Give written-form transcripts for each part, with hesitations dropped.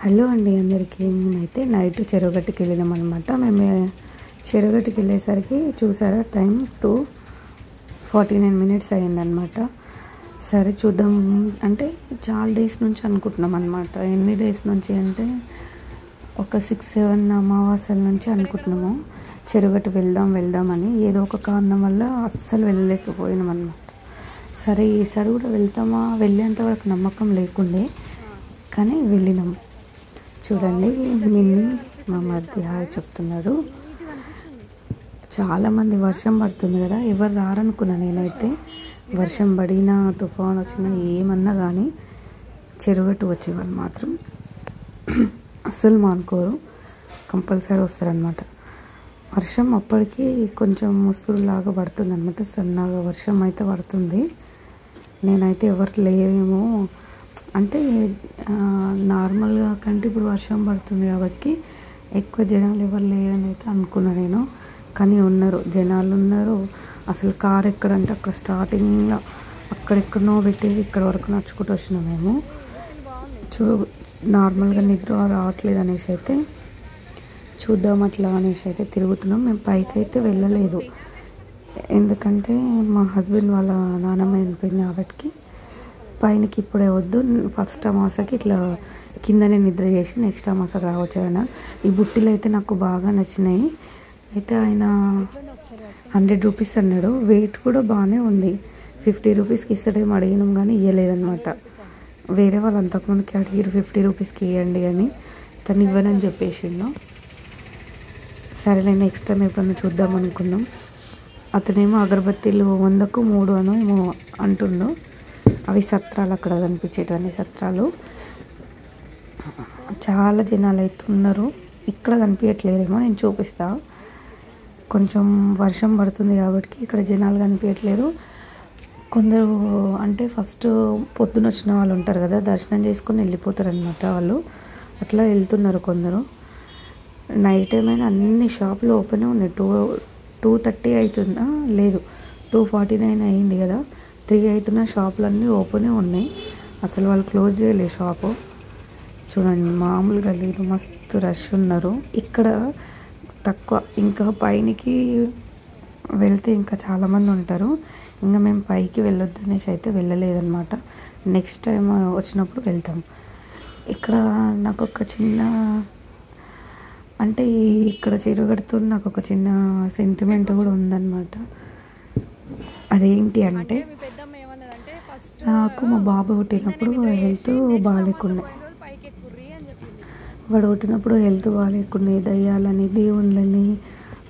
Hello అండి అందరికీ. మేమైతే నైట్ చెరువుగట్టుకి వెళ్ళినాం అనమాట. మేము చెరువుగట్టుకి వెళ్ళేసరికి చూసారా టైం 2:49 అయిందనమాట. సరే చూద్దాం అంటే చాలా డేస్ నుంచి అనుకుంటున్నాం అనమాట. ఎన్ని డేస్ నుంచి అంటే ఒక 6-7 అమావాస్యల నుంచి అనుకుంటున్నాము చెరువుగట్టు వెళ్దామని. ఏదో ఒక కారణం వల్ల అస్సలు వెళ్ళలేకపోయినాం అనమాట. సరే ఈసారి కూడా వెళ్తామా, వెళ్ళేంత వరకు నమ్మకం లేకుండే కానీ వెళ్ళినాం. చూడండి మిన్ని మా మధ్య చెప్తున్నాడు. చాలామంది వర్షం పడుతుంది కదా, ఎవరు రారనుకున్నా నేనైతే. వర్షం పడినా తుఫాన్ వచ్చినా ఏమన్నా కానీ చెరువుగట్టు వచ్చేవాళ్ళు మాత్రం అస్సలు మానుకోరు, కంపల్సరీ వస్తారనమాట. వర్షం అప్పటికి కొంచెం ముసురులాగా పడుతుంది అనమాట, సన్నగా వర్షం అయితే పడుతుంది. నేనైతే ఎవరు లేరేమో అంటే నార్మల్గా కంటే ఇప్పుడు వర్షం పడుతుంది కాబట్టి ఎక్కువ జనాలు ఎవరు లేరని అయితే అనుకున్నా నేను. కానీ ఉన్నారు, జనాలు ఉన్నారు. అసలు కార్ ఎక్కడంటే అక్కడ స్టార్టింగ్లో అక్కడెక్కడనో పెట్టేసి ఇక్కడ వరకు నడుచుకుంటూ వచ్చినాం మేము. నార్మల్గా నిద్ర రావట్లేదు అనేసి అయితే చూద్దాం అట్లా అనేసి అయితే తిరుగుతున్నాం. మేము పైకి అయితే వెళ్ళలేదు, ఎందుకంటే మా హస్బెండ్ వాళ్ళ నాన్నమ్మ చనిపోయింది కాబట్టి పైనకి ఇప్పుడే వద్దు, ఫస్ట్ అమాసకి ఇట్లా కిందనే నిద్ర చేసి నెక్స్ట్ అమాసకి రావచ్చు ఆయన. ఈ బుట్టిలు అయితే నాకు బాగా నచ్చినాయి. అయితే ఆయన 100 రూపీస్ అన్నాడు. వెయిట్ కూడా బాగానే ఉంది. 50 రూపీస్కి ఇస్తాడేమో అడిగినాం కానీ ఇవ్వలేదన్నమాట. వేరే వాళ్ళు అంతకుముందుకి అడిగారు 50 రూపీస్కి ఇవ్వండి అని, తను ఇవ్వనని చెప్పేసిండు. సరేలే నెక్స్ట్ టైం ఎప్పుడన్నా చూద్దాం అనుకున్నాం. అతనేమో అగరబత్తీలు 100కు 3 అనో ఏమో అంటుండు. అవి సత్రాలు, అక్కడ కనిపించేటవన్నీ సత్రాలు. చాలా జనాలు అయితే ఉన్నారు. ఇక్కడ కనిపించట్లేరేమో, నేను చూపిస్తా. కొంచెం వర్షం పడుతుంది కాబట్టి ఇక్కడ జనాలు కనిపించట్లేదు. కొందరు అంటే ఫస్ట్ పొద్దున వచ్చిన వాళ్ళు ఉంటారు కదా, దర్శనం చేసుకొని వెళ్ళిపోతారు అనమాట వాళ్ళు. అట్లా వెళ్తున్నారు కొందరు. నైట్ ఏమైనా అన్ని షాపులు ఓపెన్ ఉన్నాయి. 2:30 అవుతుందా, లేదు 2:49 అయింది కదా, 3 అవుతున్న షాపులన్నీ ఓపెనే ఉన్నాయి. అసలు వాళ్ళు క్లోజ్ చేయలేదు షాపు. చూడండి మామూలుగా లేదు, మస్తు రష్ ఉన్నారు. ఇక్కడ తక్కువ, ఇంకా పైనకి వెళ్తే ఇంకా చాలామంది ఉంటారు. ఇంకా మేము పైకి వెళ్ళొద్దు అనేసి అయితే వెళ్ళలేదన్నమాట. నెక్స్ట్ టైం వచ్చినప్పుడు వెళ్తాం. ఇక్కడ నాకు ఒక చిన్న అంటే ఇక్కడ చెరువుగట్టుతో నాకు ఒక చిన్న సెంటిమెంట్ కూడా ఉందన్నమాట. అదేంటి అంటే నాకు మా బాబు పుట్టినప్పుడు హెల్త్ బాగాలేకుండా, వాడు పుట్టినప్పుడు హెల్త్ బాగాలేకుండా దయ్యాలని దేవుళ్ళని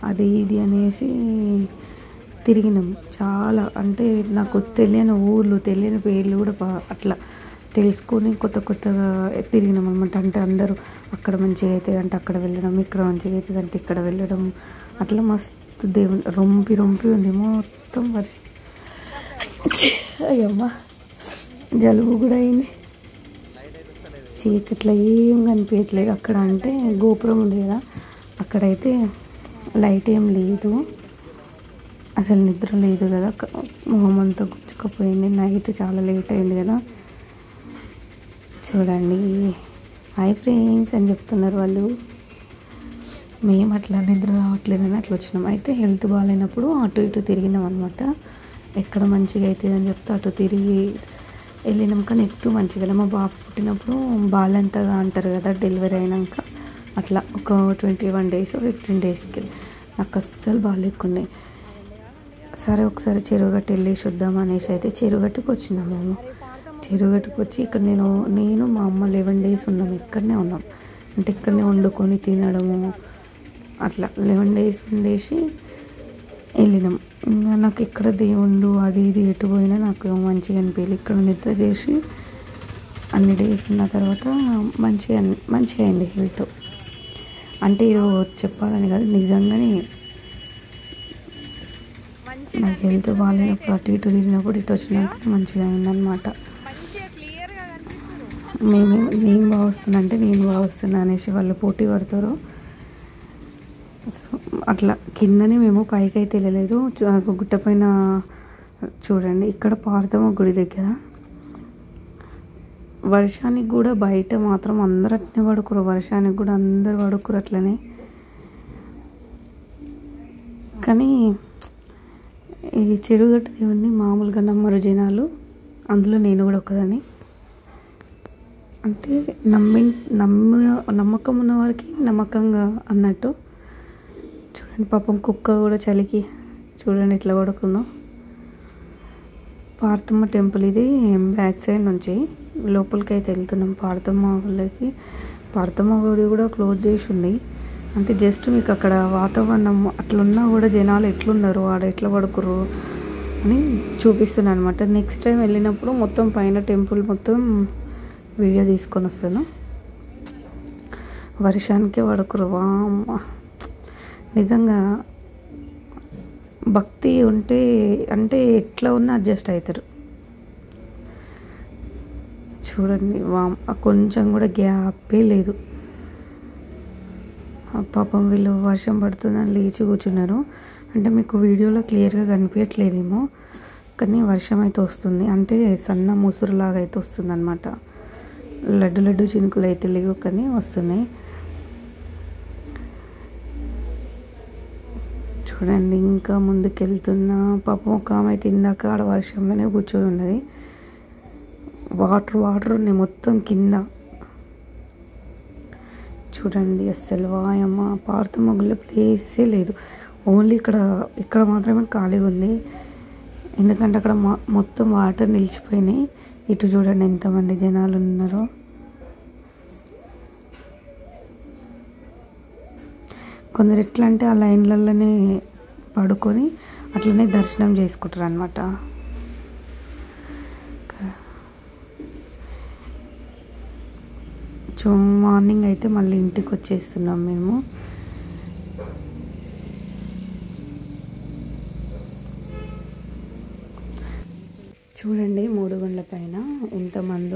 అది ఇది అనేసి తిరిగినాం చాలా. అంటే నాకు తెలియని ఊర్లు, తెలియని పేర్లు కూడా అట్లా తెలుసుకొని కొత్తగా తిరిగినాం అనమాట. అంటే అందరూ అక్కడ మంచిగా అవుతుంది అంటే అక్కడ వెళ్ళడం, ఇక్కడ మంచిగా అవుతుంది అంటే ఇక్కడ వెళ్ళడం, అట్లా మస్తు దేవుని రొంపి ఉంది మొత్తం. అయ్యమ్మా జలుబు కూడా అయింది. చీకట్లో ఏం కనిపించట్లేదు. అక్కడ అంటే గోపురం ఉంది కదా, అక్కడైతే లైట్ ఏం లేదు. అసలు నిద్ర లేదు కదా, మొహం అంతా గుచ్చుకపోయింది. నైట్ చాలా లేట్ అయింది కదా. చూడండి హాయ్ ఫ్రెండ్స్ అని చెప్తున్నారు వాళ్ళు. మేము అట్లా నిద్ర రావట్లేదని అట్లా వచ్చినాం. అయితే హెల్త్ బాగాలేనప్పుడు అటు ఇటు తిరిగినాం అనమాట. ఎక్కడ మంచిగా అవుతుంది అని చెప్తే అటు తిరిగి వెళ్ళినాం. కానీ ఎక్కువ మంచిగా మా బాబు పుట్టినప్పుడు బాగాలంతగా అంటారు కదా, డెలివరీ అయినాక అట్లా ఒక 21 డేస్ 15 డేస్కి నాకు అస్సలు బాగాలేకుండే. సరే ఒకసారి చెరువుగట్టు వెళ్ళేసి వద్దాం అనేసి అయితే చెరువుగట్టుకు వచ్చినాం మేము. చెరువుగట్టుకు వచ్చి ఇక్కడ నేను మా అమ్మ 11 డేస్ ఉన్నాం. ఇక్కడనే ఉన్నాం అంటే ఇక్కడనే వండుకొని తినడము అట్లా 11 డేస్ ఉండేసి వెళ్ళినాం. ఇంకా నాకు ఇక్కడ దేవుళ్ళు అది ఇది ఎటు పోయినా నాకు మంచిగా అనిపించలేదు. ఇక్కడ నిద్ర చేసి అన్ని డేస్ ఉన్న తర్వాత మంచిగా అయింది హెల్త్. అంటే ఏదో చెప్పాలని కాదు, నిజంగానే నాకు హెల్త్ బాగాలేనప్పుడు అటు ఇటు తిరిగినప్పుడు ఇటు వచ్చినాక మంచిగా అయిందనమాట. నేను బాగా వస్తున్నా అంటే నేను బాగా వస్తున్నా అనేసి వాళ్ళు పోటీ పడతారు. అట్లా కిందనే మేము పైకి అయితే వెళ్ళలేదు. గుట్ట పైన చూడండి, ఇక్కడ పార్థమ గుడి దగ్గర వర్షానికి కూడా బయట మాత్రం అందరు అట్నే పడుకురు, వర్షానికి కూడా అందరు పడుకురు అట్లనే. కానీ ఈ చెరుగట్టు దేవుణ్ణి మామూలుగా నమ్మరు జనాలు, అందులో నేను కూడా ఒకదాన్ని. అంటే నమ్మకం ఉన్న వారికి నమ్మకంగా అన్నట్టు. చూడండి పాపం కుక్క కూడా చలికి చూడండి ఎట్లా పడుకుందో. పార్తమ్మ టెంపుల్ ఇది బ్యాక్ సైడ్ నుంచి లోపలికి అయితే వెళ్తున్నాం. పార్తమ్మ వాళ్ళకి పార్తమ్మ గుడి కూడా క్లోజ్ చేసి ఉంది. అంటే జస్ట్ మీకు అక్కడ వాతావరణం అట్లున్నా కూడా జనాలు ఎట్లున్నారు, ఆడ ఎట్లా పడుకురు అని చూపిస్తున్నాను అనమాట. నెక్స్ట్ టైం వెళ్ళినప్పుడు మొత్తం పైన టెంపుల్ మొత్తం వీడియో తీసుకొని వస్తాను. వర్షానికే పడుకురు. వామ్మ, నిజంగా భక్తి ఉంటే అంటే ఎట్లా ఉన్నా అడ్జస్ట్ అవుతారు. చూడండి కొంచెం కూడా గ్యాపే లేదు. పాపం వీళ్ళు వర్షం పడుతుందని లేచి కూర్చున్నారు. అంటే మీకు వీడియోలో క్లియర్గా కనిపించట్లేదేమో, కానీ వర్షం అయితే వస్తుంది. అంటే సన్న ముసురులాగా అయితే వస్తుంది అనమాట. లడ్డు లడ్డు చినుకులు అయితే లేవు కానీ వస్తున్నాయి. చూడండి ఇంకా ముందుకెళ్తున్నా. పాపం ఒక ఆమె అయితే ఇందాక ఆడ వర్షంలోనే కూర్చొని ఉన్నది. వాటర్ ఉన్నాయి మొత్తం కింద. చూడండి అస్సలు వాయమ్మ, పార్తమ్మ గుళ్ళో ప్లేసే లేదు. ఓన్లీ ఇక్కడ మాత్రమే ఖాళీగా ఉంది. ఎందుకంటే అక్కడ మొత్తం వాటర్ నిలిచిపోయినాయి. ఇటు చూడండి ఎంతమంది జనాలు ఉన్నారో. కొందరు ఎట్లా అంటే ఆ లైన్లలోనే పడుకొని అట్లనే దర్శనం చేసుకుంటారు అనమాట. మార్నింగ్ అయితే మళ్ళీ ఇంటికి వచ్చేస్తున్నాం మేము. చూడండి 3 గంటల పైన ఎంతమంది